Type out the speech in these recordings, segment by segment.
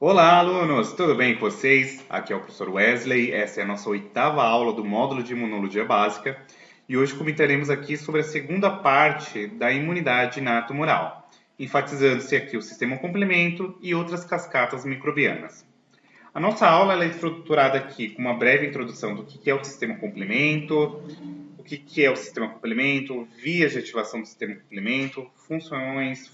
Olá, alunos! Tudo bem com vocês? Aqui é o professor Wesley. Essa é a nossa oitava aula do módulo de Imunologia Básica e hoje comentaremos aqui sobre a segunda parte da imunidade inato-humoral, enfatizando-se aqui o sistema complemento e outras cascatas microbianas. A nossa aula ela é estruturada aqui com uma breve introdução do que é o sistema complemento, o que é o sistema complemento, vias de ativação do sistema complemento, funções,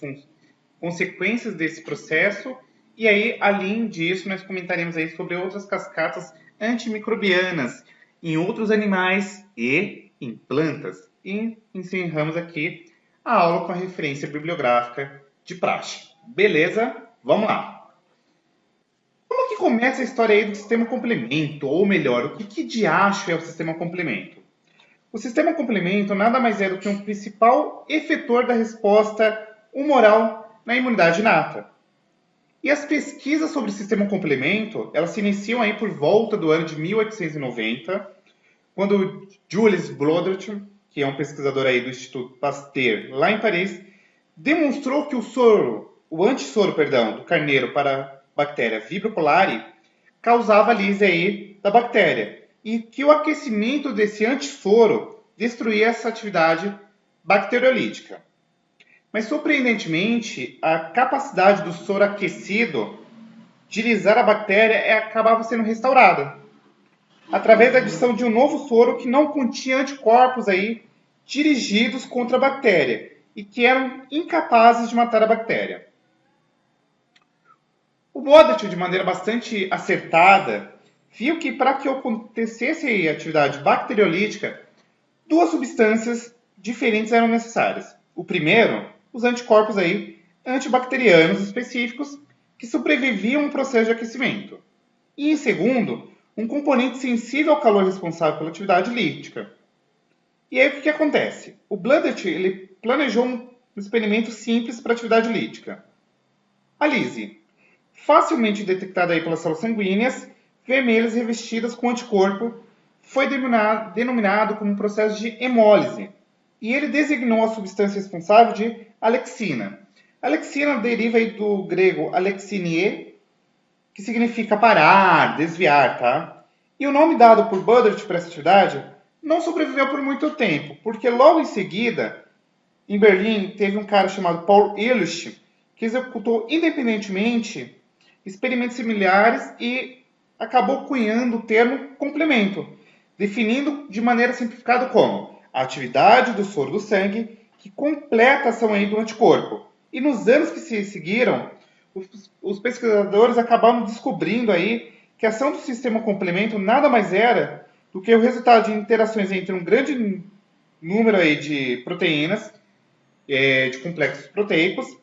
consequências desse processo. E aí, além disso, nós comentaremos aí sobre outras cascatas antimicrobianas em outros animais e em plantas. E encerramos aqui a aula com a referência bibliográfica de praxe. Beleza? Vamos lá. Como que começa a história aí do sistema complemento? Ou melhor, o que de acho é o sistema complemento? O sistema complemento nada mais é do que um principal efetor da resposta humoral na imunidade inata. E as pesquisas sobre o sistema complemento, elas se iniciam aí por volta do ano de 1890, quando Jules Brodert, que é um pesquisador aí do Instituto Pasteur, lá em Paris, demonstrou que o antissoro, do carneiro para a bactéria Vibrio cholerae causava a lise aí da bactéria e que o aquecimento desse antissoro destruía essa atividade bacteriolítica. Mas, surpreendentemente, a capacidade do soro aquecido de lisar a bactéria acabava sendo restaurada, através da adição de um novo soro que não continha anticorpos aí dirigidos contra a bactéria e que eram incapazes de matar a bactéria. O Brodert, de maneira bastante acertada, viu que para que acontecesse a atividade bacteriolítica, duas substâncias diferentes eram necessárias. O primeiro, os anticorpos aí, antibacterianos específicos que sobreviviam ao processo de aquecimento. E, em segundo, um componente sensível ao calor responsável pela atividade lítica. E aí o que acontece? O Brodert ele planejou um experimento simples para a atividade lítica. A lise, facilmente detectada aí pelas células sanguíneas, vermelhas revestidas com anticorpo, foi denominado como um processo de hemólise. E ele designou a substância responsável de alexina. A alexina deriva aí do grego alexinie, que significa parar, desviar, tá? E o nome dado por Brodert para essa atividade não sobreviveu por muito tempo, porque logo em seguida, em Berlim, teve um cara chamado Paul Ehrlich, que executou independentemente experimentos similares e acabou cunhando o termo complemento, definindo de maneira simplificada como a atividade do soro do sangue que completa a ação aí do anticorpo. E nos anos que se seguiram, os pesquisadores acabaram descobrindo aí que a ação do sistema complemento nada mais era do que o resultado de interações entre um grande número aí de proteínas, de complexos proteicos,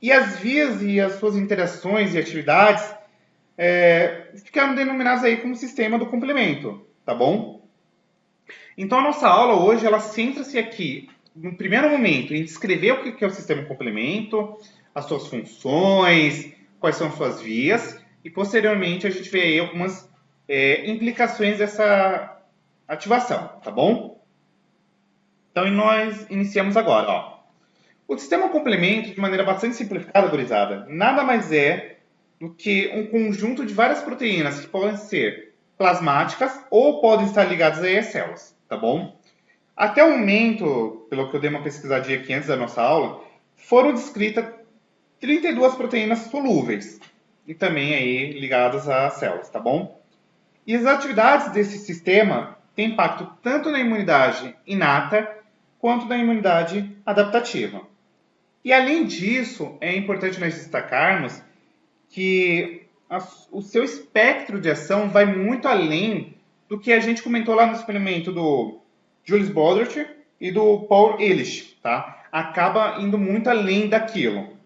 e as vias e as suas interações e atividades ficaram denominadas aí como sistema do complemento, tá bom? Então a nossa aula hoje ela centra-se aqui, no primeiro momento, em descrever o que é o sistema complemento, as suas funções, quais são as suas vias, e posteriormente a gente vê aí algumas implicações dessa ativação, tá bom? Então nós iniciamos agora, ó. O sistema complemento, de maneira bastante simplificada, gurizada, nada mais é do que um conjunto de várias proteínas que podem ser plasmáticas ou podem estar ligadas aí às células, tá bom? Até o momento, pelo que eu dei uma pesquisadinha aqui antes da nossa aula, foram descritas 32 proteínas solúveis e também aí ligadas às células, tá bom? E as atividades desse sistema têm impacto tanto na imunidade inata quanto na imunidade adaptativa. E além disso, é importante nós destacarmos que o seu espectro de ação vai muito além do que a gente comentou lá no experimento do Jules Brodert e do Paul Ehrlich, tá? Acaba indo muito além daquilo.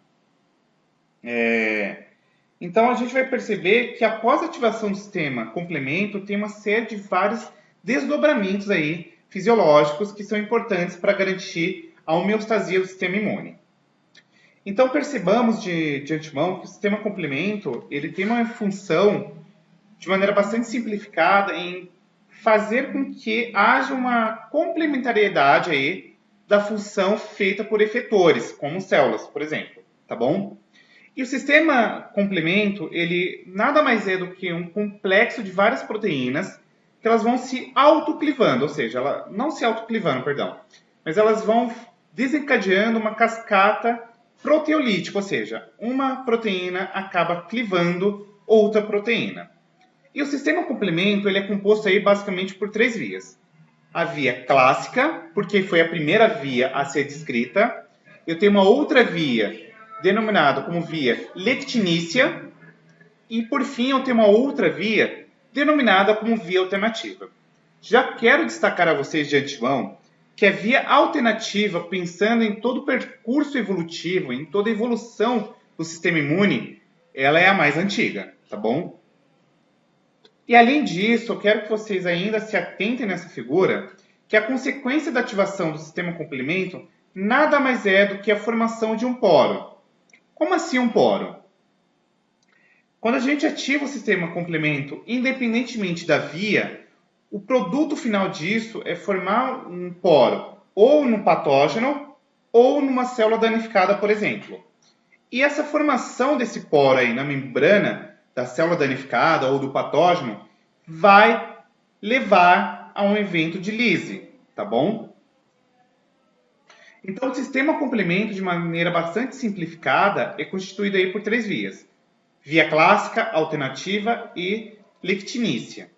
Então a gente vai perceber que após a ativação do sistema complemento, tem uma série de vários desdobramentos aí fisiológicos que são importantes para garantir a homeostasia do sistema imune. Então percebamos de antemão que o sistema complemento ele tem uma função de maneira bastante simplificada em fazer com que haja uma complementariedade aí da função feita por efetores, como células, por exemplo, tá bom? E o sistema complemento, ele nada mais é do que um complexo de várias proteínas que elas vão se autoclivando, ou seja, não se autoclivando, perdão, mas elas vão desencadeando uma cascata proteolítica, ou seja, uma proteína acaba clivando outra proteína. E o sistema complemento ele é composto aí basicamente por três vias. A via clássica, porque foi a primeira via a ser descrita. Eu tenho uma outra via, denominada como via lectinícia. E, por fim, eu tenho uma outra via, denominada como via alternativa. Já quero destacar a vocês de antemão que a via alternativa, pensando em todo o percurso evolutivo, em toda a evolução do sistema imune, ela é a mais antiga, tá bom? E além disso, eu quero que vocês ainda se atentem nessa figura, que a consequência da ativação do sistema complemento nada mais é do que a formação de um poro. Como assim um poro? Quando a gente ativa o sistema complemento, independentemente da via, o produto final disso é formar um poro, ou no patógeno, ou numa célula danificada, por exemplo. E essa formação desse poro aí na membrana da célula danificada ou do patógeno vai levar a um evento de lyse, tá bom? Então, o sistema complemento, de maneira bastante simplificada, é constituído aí por três vias. Via clássica, alternativa e lectinícia.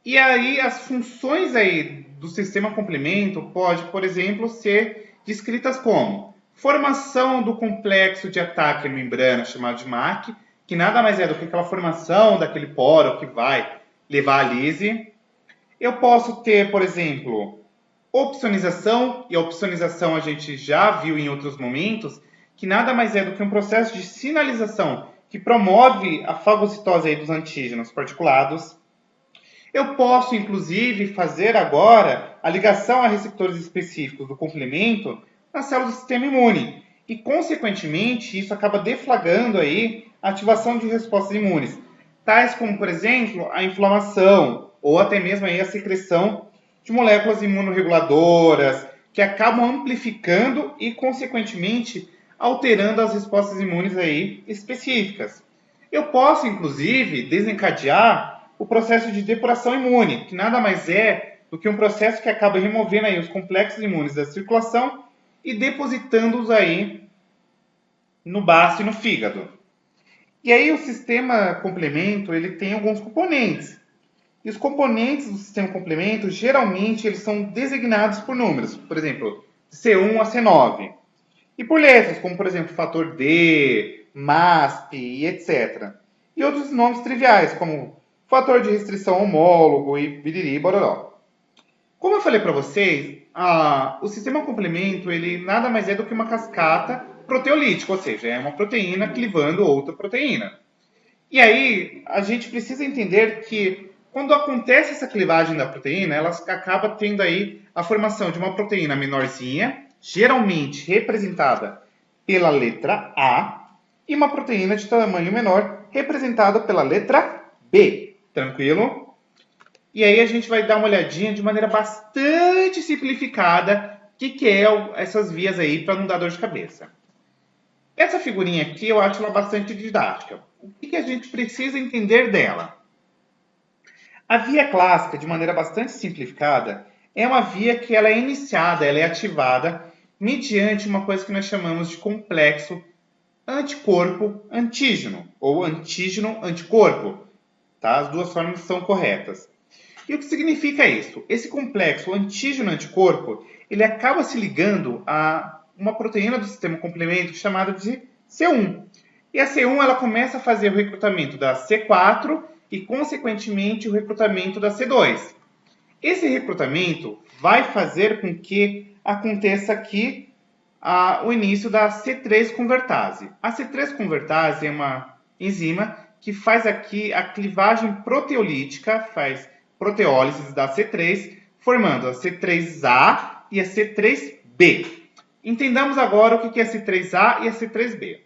E aí, as funções aí do sistema complemento pode, por exemplo, ser descritas como formação do complexo de ataque à membrana, chamado de MAC, que nada mais é do que aquela formação daquele poro que vai levar à lise. Eu posso ter, por exemplo, opsonização, e a opsonização a gente já viu em outros momentos, que nada mais é do que um processo de sinalização que promove a fagocitose aí dos antígenos particulados. Eu posso, inclusive, fazer agora a ligação a receptores específicos do complemento nas células do sistema imune. E, consequentemente, isso acaba deflagrando aí a ativação de respostas imunes, tais como, por exemplo, a inflamação, ou até mesmo aí a secreção de moléculas imunorreguladoras, que acabam amplificando e, consequentemente, alterando as respostas imunes aí específicas. Eu posso, inclusive, desencadear o processo de depuração imune, que nada mais é do que um processo que acaba removendo aí os complexos imunes da circulação e depositando-os aí no baço e no fígado. E aí o sistema complemento, ele tem alguns componentes. E os componentes do sistema complemento, geralmente, eles são designados por números. Por exemplo, de C1 a C9. E por letras, como por exemplo, fator D, MASP e etc. E outros nomes triviais, como fator de restrição homólogo e biriri e bororó. Como eu falei para vocês, o sistema complemento ele nada mais é do que uma cascata proteolítica, ou seja, é uma proteína clivando outra proteína. E aí, a gente precisa entender que quando acontece essa clivagem da proteína, ela acaba tendo aí a formação de uma proteína menorzinha, geralmente representada pela letra A, e uma proteína de tamanho menor, representada pela letra B. Tranquilo? E aí a gente vai dar uma olhadinha de maneira bastante simplificada o que é essas vias aí para não dar dor de cabeça. Essa figurinha aqui eu acho ela bastante didática. O que a gente precisa entender dela? A via clássica, de maneira bastante simplificada, é uma via que ela é iniciada, ela é ativada mediante uma coisa que nós chamamos de complexo anticorpo-antígeno, ou antígeno-anticorpo. Tá? As duas formas são corretas. E o que significa isso? Esse complexo antígeno-anticorpo, ele acaba se ligando a uma proteína do sistema complemento chamada de C1. E a C1 ela começa a fazer o recrutamento da C4 e, consequentemente, o recrutamento da C2. Esse recrutamento vai fazer com que aconteça aqui o início da C3 convertase. A C3 convertase é uma enzima que faz aqui a clivagem proteolítica, faz proteólise da C3, formando a C3A e a C3B. Entendamos agora o que é a C3A e a C3B.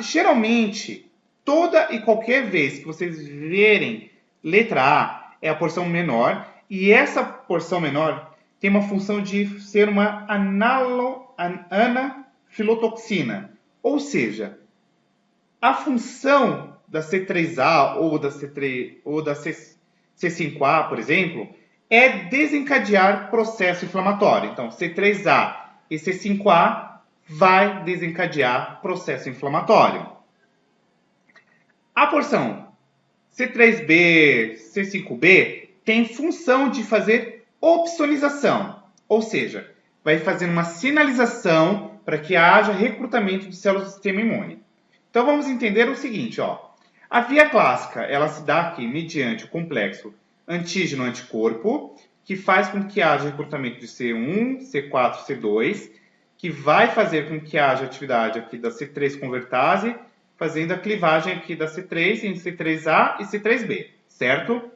Geralmente, toda e qualquer vez que vocês verem letra A, é a porção menor, e essa porção menor tem uma função de ser uma anafilotoxina. Ou seja, a função da C3A ou da C5A, por exemplo, é desencadear processo inflamatório. Então, C3A e C5A vai desencadear processo inflamatório. A porção C3B, C5B tem função de fazer opsonização, ou seja, vai fazer uma sinalização para que haja recrutamento de células do sistema imune. Então vamos entender o seguinte, ó. A via clássica, ela se dá aqui mediante o complexo antígeno-anticorpo, que faz com que haja recrutamento de C1, C4, C2, que vai fazer com que haja atividade aqui da C3 convertase, fazendo a clivagem aqui da C3 em C3A e C3B, certo?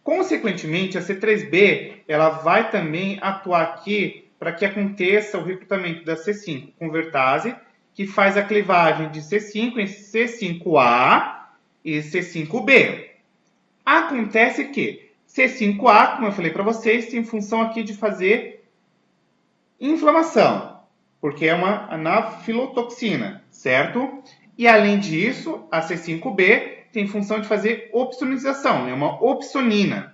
Consequentemente, a C3B ela vai também atuar aqui para que aconteça o recrutamento da C5 convertase, que faz a clivagem de C5 em C5A e C5B. Acontece que C5A, como eu falei para vocês, tem função aqui de fazer inflamação, porque é uma anafilotoxina, certo? E além disso, a C5B tem função de fazer opsonização, é uma opsonina.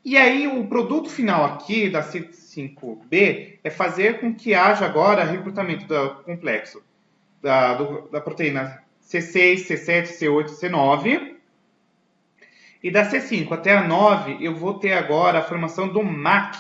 E aí o produto final aqui da C5B é fazer com que haja agora recrutamento do complexo da proteína C6, C7, C8, C9. E da C5 até a 9 eu vou ter agora a formação do MAC,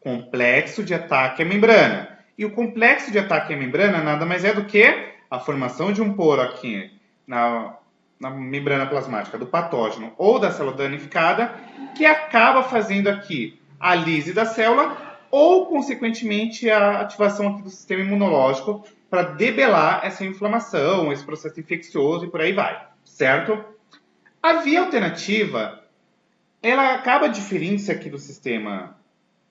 complexo de ataque à membrana. E o complexo de ataque à membrana nada mais é do que a formação de um poro aqui na membrana plasmática do patógeno ou da célula danificada, que acaba fazendo aqui a lise da célula ou, consequentemente, a ativação aqui do sistema imunológico para debelar essa inflamação, esse processo infeccioso e por aí vai, certo? A via alternativa, ela acaba diferindo-se aqui do sistema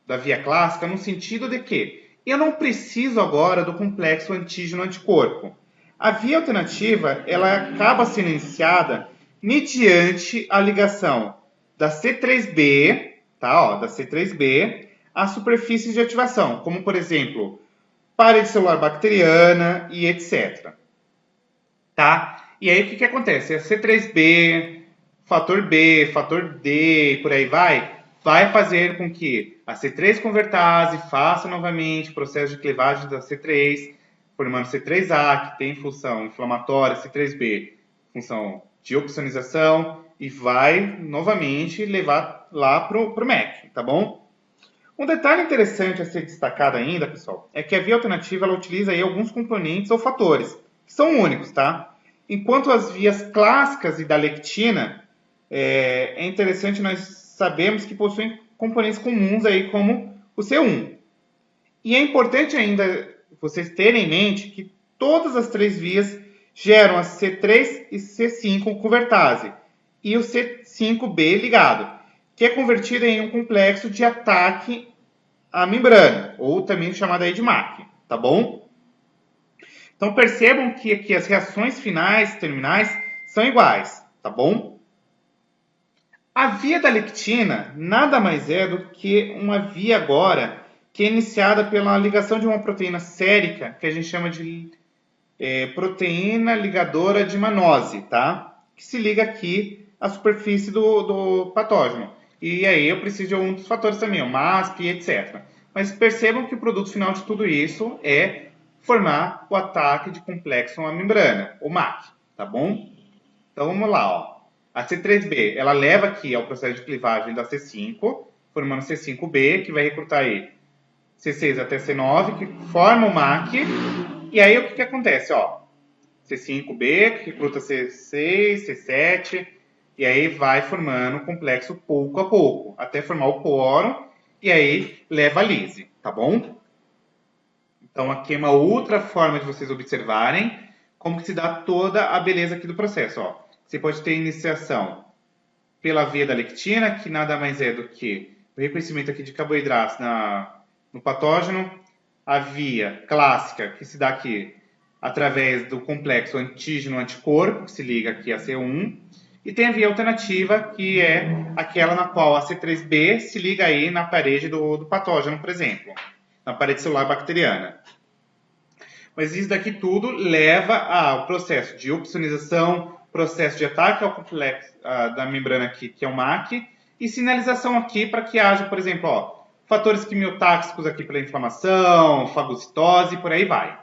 da via clássica no sentido de que eu não preciso agora do complexo antígeno-anticorpo. A via alternativa, ela acaba sendo iniciada mediante a ligação da C3B, tá? Ó, da C3B, à superfície de ativação, como por exemplo, parede celular bacteriana e etc. Tá? E aí o que acontece? A C3B, fator B, fator D e por aí vai fazer com que a C3 convertase faça novamente o processo de clivagem da C3, formando C3A, que tem função inflamatória, C3B, função de opsonização, e vai novamente levar lá para o MEC, tá bom? Um detalhe interessante a ser destacado ainda, pessoal, é que a via alternativa ela utiliza aí alguns componentes ou fatores, que são únicos, tá? Enquanto as vias clássicas e da lectina, é interessante nós sabemos que possuem componentes comuns aí como o C1. E é importante ainda vocês terem em mente que todas as três vias geram a C3 e C5 convertase e o C5B ligado, que é convertido em um complexo de ataque à membrana, ou também chamado aí de MAC, tá bom? Então percebam que aqui as reações finais, terminais, são iguais, tá bom? A via da lectina nada mais é do que uma via agora que é iniciada pela ligação de uma proteína sérica, que a gente chama de proteína ligadora de Mannose, tá? Que se liga aqui à superfície do patógeno. E aí eu preciso de alguns fatores também, o MASP, etc. Mas percebam que o produto final de tudo isso é formar o ataque de complexo à membrana, o MAC, tá bom? Então vamos lá, ó. A C3B, ela leva aqui ao processo de clivagem da C5, formando C5B, que vai recrutar aí C6 até C9, que forma o MAC. E aí o que acontece, ó? C5B, que recruta C6, C7, e aí vai formando o complexo pouco a pouco, até formar o poro, e aí leva a lise, tá bom? Então aqui é uma outra forma de vocês observarem como que se dá toda a beleza aqui do processo, ó. Você pode ter iniciação pela via da lectina, que nada mais é do que o reconhecimento aqui de carboidratos no patógeno, a via clássica, que se dá aqui através do complexo antígeno-anticorpo, que se liga aqui a C1, e tem a via alternativa, que é aquela na qual a C3B se liga aí na parede do patógeno, por exemplo, na parede celular bacteriana. mas isso daqui tudo leva ao processo de opsonização, processo de ataque ao complexo da membrana aqui, que é o MAC, e sinalização aqui para que haja, por exemplo, ó, fatores quimiotáxicos aqui pela inflamação, fagocitose, por aí vai.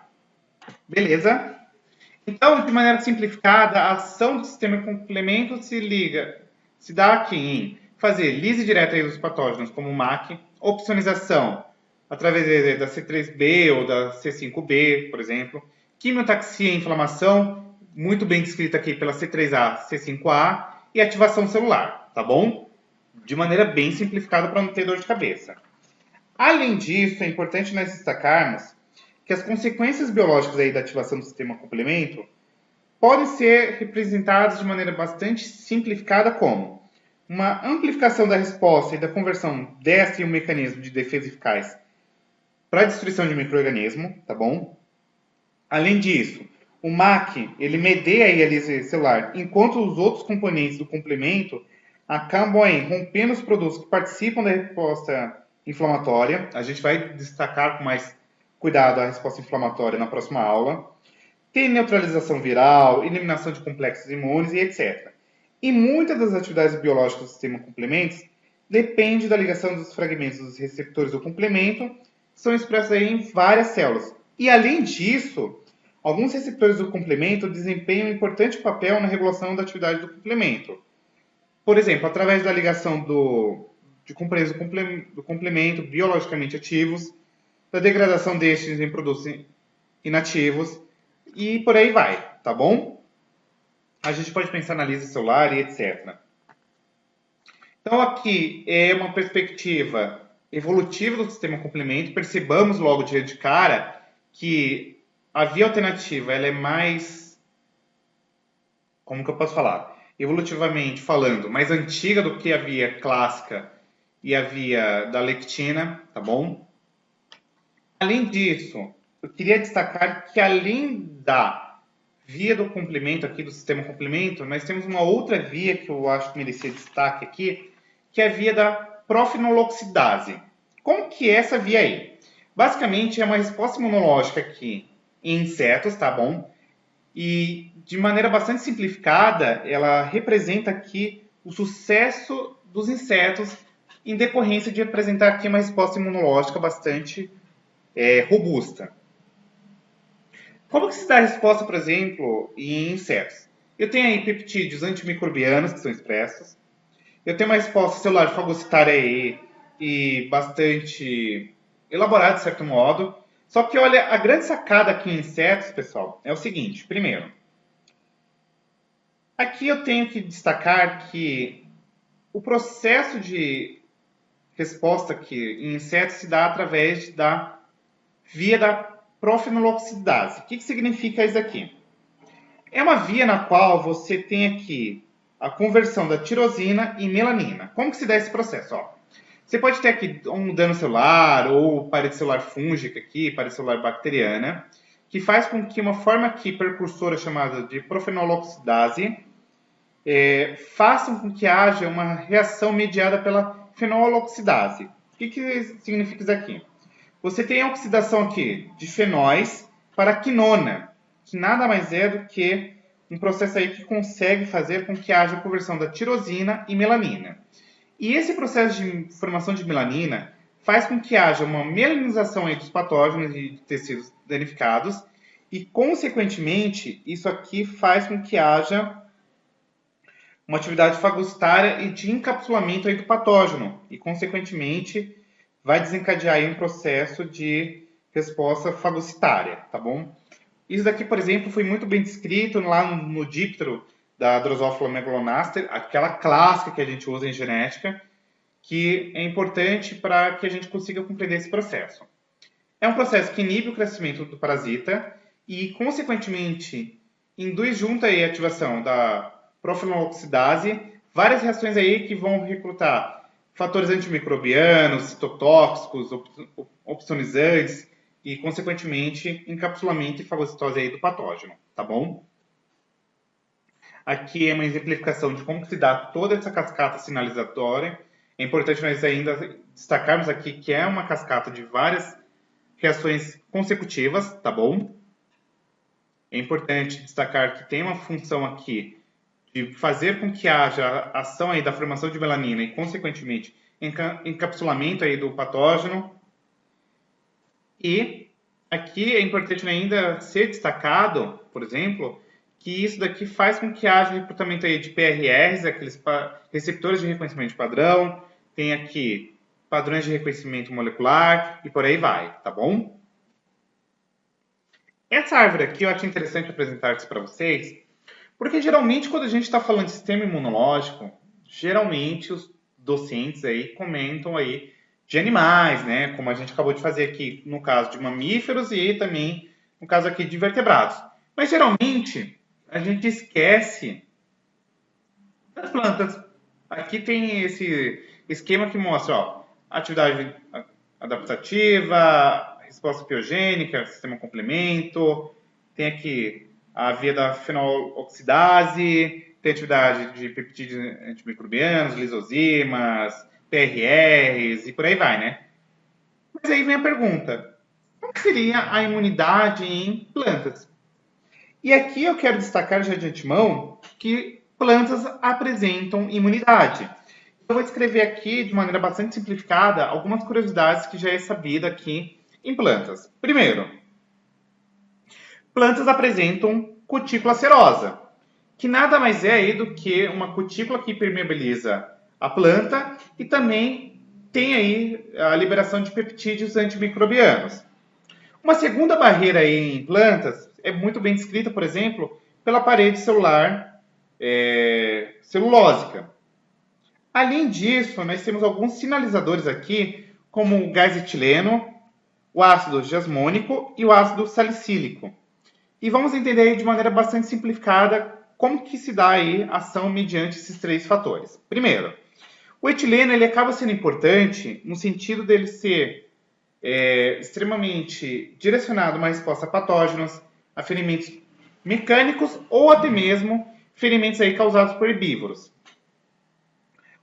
Beleza? Então, de maneira simplificada, a ação do sistema complemento se dá aqui em fazer lise direta dos patógenos como o MAC, opsonização através da C3b ou da C5b, por exemplo, quimiotaxia e inflamação, muito bem descrita aqui pela C3a, C5a, e ativação celular, tá bom? De maneira bem simplificada para não ter dor de cabeça. Além disso, é importante nós destacarmos que as consequências biológicas aí da ativação do sistema complemento podem ser representadas de maneira bastante simplificada como uma amplificação da resposta e da conversão dessa em um mecanismo de defesa eficaz para a destruição de micro-organismo, tá bom? Além disso, o MAC, ele medeia a lise celular, enquanto os outros componentes do complemento acabam aí rompendo os produtos que participam da resposta inflamatória. A gente vai destacar com mais cuidado a resposta inflamatória na próxima aula. Tem neutralização viral, eliminação de complexos imunes e etc. E muitas das atividades biológicas do sistema complementos depende da ligação dos fragmentos dos receptores do complemento, que são expressos aí em várias células. E além disso, alguns receptores do complemento desempenham um importante papel na regulação da atividade do complemento. Por exemplo, através da ligação de componentes do complemento biologicamente ativos, da degradação destes em produtos inativos, e por aí vai, tá bom? A gente pode pensar na lise celular e etc. Então aqui é uma perspectiva evolutiva do sistema complemento. Percebamos logo de cara que a via alternativa ela é mais, como que eu posso falar? Evolutivamente falando, mais antiga do que a via clássica e a via da lectina, tá bom? Além disso, eu queria destacar que além da via do complemento aqui, do sistema complemento, nós temos uma outra via que eu acho que merecia destaque aqui, que é a via da profinoloxidase. Como que é essa via aí? Basicamente é uma resposta imunológica aqui em insetos, tá bom? E de maneira bastante simplificada, ela representa aqui o sucesso dos insetos em decorrência de apresentar aqui uma resposta imunológica bastante robusta. Como que se dá a resposta, por exemplo, em insetos? Eu tenho aí peptídeos antimicrobianos que são expressos. Eu tenho uma resposta celular fagocitária aí e bastante elaborada, de certo modo. Só que, olha, a grande sacada aqui em insetos, pessoal, é o seguinte. Primeiro, aqui eu tenho que destacar que o processo de resposta aqui em insetos se dá através da via da profinoloxidase. O que significa isso aqui? É uma via na qual você tem aqui a conversão da tirosina em melanina. Como que se dá esse processo? Ó, você pode ter aqui um dano celular ou parede celular fúngica aqui, parede celular bacteriana, que faz com que uma forma aqui precursora chamada de profinoloxidase façam com que haja uma reação mediada pela fenoloxidase. O que significa isso aqui? Você tem a oxidação aqui de fenóis para quinona, que nada mais é do que um processo aí que consegue fazer com que haja a conversão da tirosina em melanina. E esse processo de formação de melanina faz com que haja uma melanização aí dos patógenos e de tecidos danificados e, consequentemente, isso aqui faz com que haja uma atividade fagocitária e de encapsulamento aí do patógeno e, consequentemente, vai desencadear aí um processo de resposta fagocitária, tá bom? Isso daqui, por exemplo, foi muito bem descrito lá no díptero da Drosophila megalonaster, aquela clássica que a gente usa em genética, que é importante para que a gente consiga compreender esse processo. É um processo que inibe o crescimento do parasita e, consequentemente, induz junto aí a ativação da profiloxidase, várias reações aí que vão recrutar fatores antimicrobianos, citotóxicos, opsonizantes e, consequentemente, encapsulamento e fagocitose aí do patógeno, tá bom? Aqui é uma exemplificação de como se dá toda essa cascata sinalizatória. É importante nós ainda destacarmos aqui que é uma cascata de várias reações consecutivas, tá bom? É importante destacar que tem uma função aqui de fazer com que haja ação aí da formação de melanina e, consequentemente, encapsulamento aí do patógeno. E aqui é importante ainda ser destacado, por exemplo, que isso daqui faz com que haja recrutamento aí de PRRs, aqueles receptores de reconhecimento de padrão, tem aqui padrões de reconhecimento molecular e por aí vai, tá bom? Essa árvore aqui eu acho interessante apresentar isso para vocês, porque geralmente quando a gente está falando de sistema imunológico, geralmente os docentes aí comentam aí de animais, né? Como a gente acabou de fazer aqui no caso de mamíferos e também no caso aqui de vertebrados. Mas geralmente a gente esquece das plantas. Aqui tem esse esquema que mostra, ó, atividade adaptativa, resposta biogênica, sistema complemento, tem aqui a via da fenoloxidase, tem atividade de peptídeos antimicrobianos, lisozimas, PRRs e por aí vai, né? Mas aí vem a pergunta, como seria a imunidade em plantas? E aqui eu quero destacar já de antemão que plantas apresentam imunidade. Eu vou escrever aqui, de maneira bastante simplificada, algumas curiosidades que já é sabida aqui em plantas. Primeiro, plantas apresentam cutícula serosa, que nada mais é aí do que uma cutícula que permeabiliza a planta e também tem aí a liberação de peptídeos antimicrobianos. Uma segunda barreira aí em plantas é muito bem descrita, por exemplo, pela parede celular celulósica. Além disso, nós temos alguns sinalizadores aqui, como o gás etileno, o ácido jasmônico e o ácido salicílico. E vamos entender aí de maneira bastante simplificada como que se dá aí a ação mediante esses três fatores. Primeiro, o etileno ele acaba sendo importante no sentido dele ser extremamente direcionado a uma resposta a patógenos, a ferimentos mecânicos ou até mesmo ferimentos aí causados por herbívoros.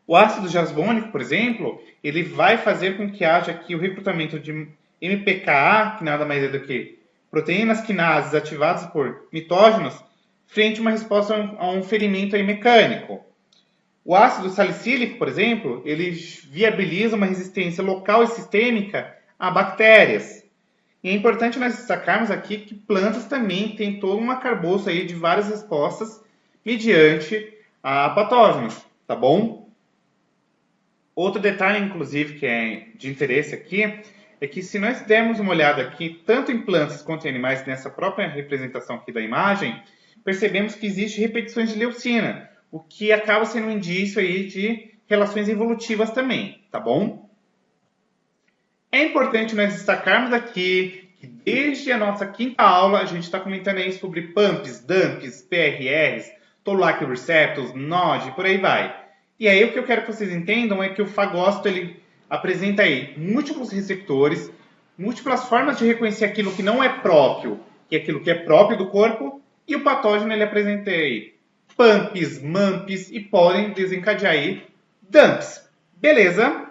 O ácido jasmônico, por exemplo, ele vai fazer com que haja aqui o recrutamento de MPKA, que nada mais é do que proteínas quinases ativadas por mitógenos, frente a uma resposta a um ferimento aí mecânico. O ácido salicílico, por exemplo, ele viabiliza uma resistência local e sistêmica a bactérias. E é importante nós destacarmos aqui que plantas também têm todo um arcabouço aí de várias respostas mediante a patógenos, tá bom? Outro detalhe, inclusive, que é de interesse aqui, é que se nós dermos uma olhada aqui, tanto em plantas quanto em animais, nessa própria representação aqui da imagem, percebemos que existe repetições de leucina, o que acaba sendo um indício aí de relações evolutivas também, tá bom? É importante nós destacarmos aqui que desde a nossa quinta aula a gente está comentando aí sobre PAMPs, DAMPs, PRRs, Toll-like receptors, NOD, por aí vai. E aí o que eu quero que vocês entendam é que o fagócito ele apresenta aí múltiplos receptores, múltiplas formas de reconhecer aquilo que não é próprio, que é aquilo que é próprio do corpo, e o patógeno ele apresenta aí PAMPs, MAMPs e podem desencadear aí DAMPs. Beleza?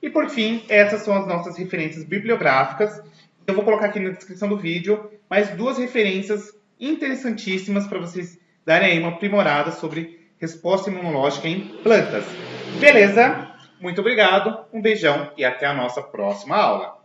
E por fim, essas são as nossas referências bibliográficas. Eu vou colocar aqui na descrição do vídeo mais duas referências interessantíssimas para vocês darem aí uma aprimorada sobre resposta imunológica em plantas. Beleza? Muito obrigado, um beijão e até a nossa próxima aula.